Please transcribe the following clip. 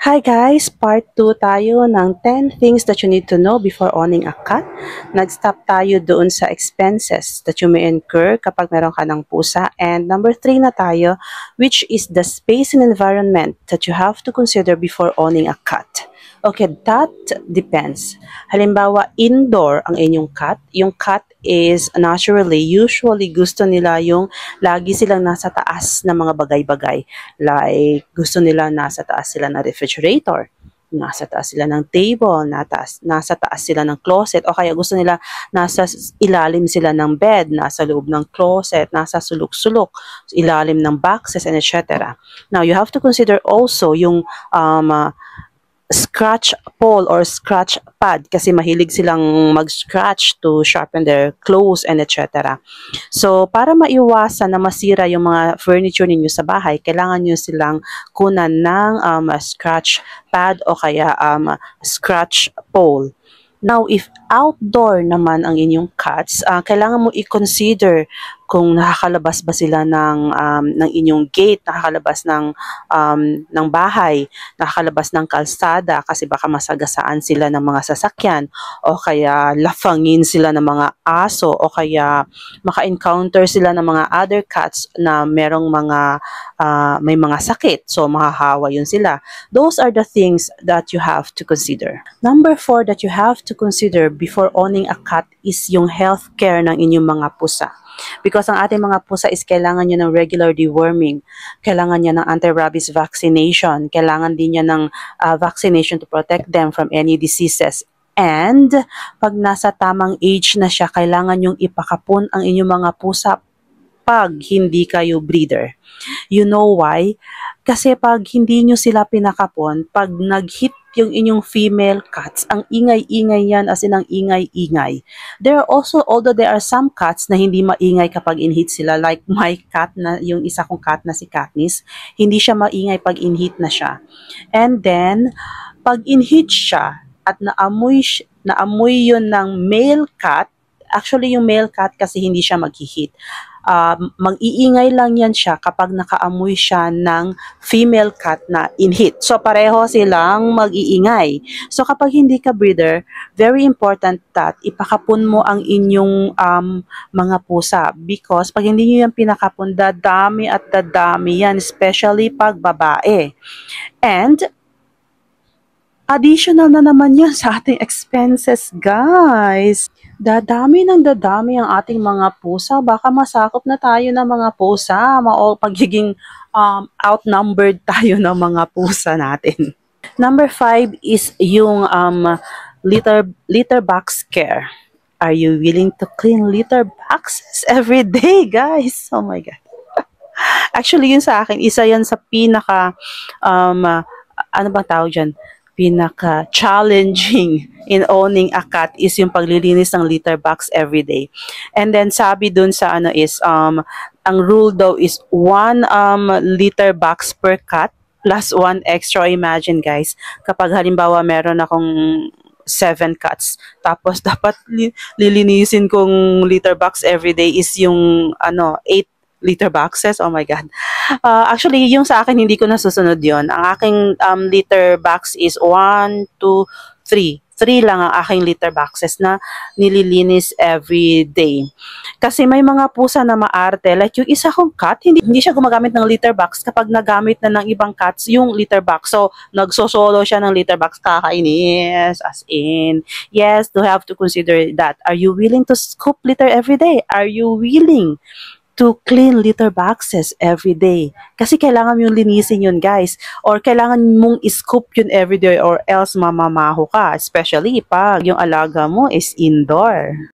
Hi guys! Part 2 tayo ng 10 things that you need to know before owning a cat. Nag-stop tayo doon sa expenses that you may incur kapag meron ka ng pusa. And number 3 na tayo, which is the space and environment that you have to consider before owning a cat. Okay, that depends. Halimbawa, indoor ang inyong cat. Yung cat is usually gusto nila yung lagi silang nasa taas ng mga bagay-bagay. Like, gusto nila nasa taas sila ng refrigerator, nasa taas sila ng table, nasa taas sila ng closet, o kaya gusto nila nasa ilalim sila ng bed, nasa loob ng closet, nasa sulok-sulok, ilalim ng boxes, and etc. Now, you have to consider also yung scratch pole or scratch pad kasi mahilig silang mag-scratch to sharpen their clothes and etc. So, para maiwasan na masira yung mga furniture ninyo sa bahay, kailangan nyo silang kunan ng scratch pad o kaya scratch pole. Now, if outdoor naman ang inyong cats, kailangan mo i-consider kung nakakalabas ba sila ng inyong gate, nakakalabas ng bahay, nakakalabas ng kalsada kasi baka masagasaan sila ng mga sasakyan o kaya lafangin sila ng mga aso o kaya maka-encounter sila ng mga other cats na merong may mga sakit, so mahahawa yun sila. Those are the things that you have to consider. Number 4 that you have to consider before owning a cat is yung health care ng inyong mga pusa. Because ang ating mga pusa is kailangan nyo ng regular deworming, kailangan niya ng anti-rabies vaccination, kailangan din niya ng vaccination to protect them from any diseases. And pag nasa tamang age na siya, kailangan yung ipakapon ang inyong mga pusa pag hindi kayo breeder. You know why? Kasi pag hindi nyo sila pinakapon, pag nag-hit yung inyong female cats, ang ingay-ingay yan, as in ang ingay-ingay. Although there are some cats na hindi maingay kapag in-hit sila, like my cat, na yung isa kong cat na si Katniss, hindi siya maingay pag in-hit na siya. And then, pag in-hit siya, at naamoy yun ng male cat, actually yung male cat kasi hindi siya mag-hit. Mag-iingay lang yan siya kapag nakaamoy siya ng female cat na in-hit. So, pareho silang mag-iingay. So, kapag hindi ka breeder, very important that ipakapon mo ang inyong mga pusa. Because pag hindi nyo yan pinakapon, dadami at dadami yan, especially pag babae. And, additional na naman yan sa ating expenses, guys. Dadami ng dadami ang ating mga pusa. Baka masakop na tayo ng mga pusa. Pagiging outnumbered tayo ng mga pusa natin. Number 5 is yung litter box care. Are you willing to clean litter boxes every day, guys? Oh my God. Actually, yun sa akin, isa yan sa pinaka, ano bang tawag dyan? Pinaka-challenging in owning a cat is yung paglilinis ng litter box every day. And then sabi dun sa ano is, ang rule daw is 1 litter box per cat plus 1 extra. Imagine guys, kapag halimbawa meron akong 7 cats, tapos dapat lilinisin kong litter box every day is yung 8 litter boxes. Oh my God. Actually, yung sa akin, hindi ko nasusunod yon. Ang aking litter box is 1, 2, 3. 3 lang ang aking litter boxes na nililinis every day. Kasi may mga pusa na maarte. Like yung isa kong cat, hindi siya gumagamit ng litter box kapag nagamit na ng ibang cats yung litter box. So, nagsosolo siya ng litter box. Kakainis. As in, yes, you have to consider that. Are you willing to scoop litter every day? Are you willing to clean litter boxes every day? Kasi kailangan yung linisin yun, guys. Or kailangan mong i-scoop yun every day or else mamamaho ka. Especially pag yung alaga mo is indoor.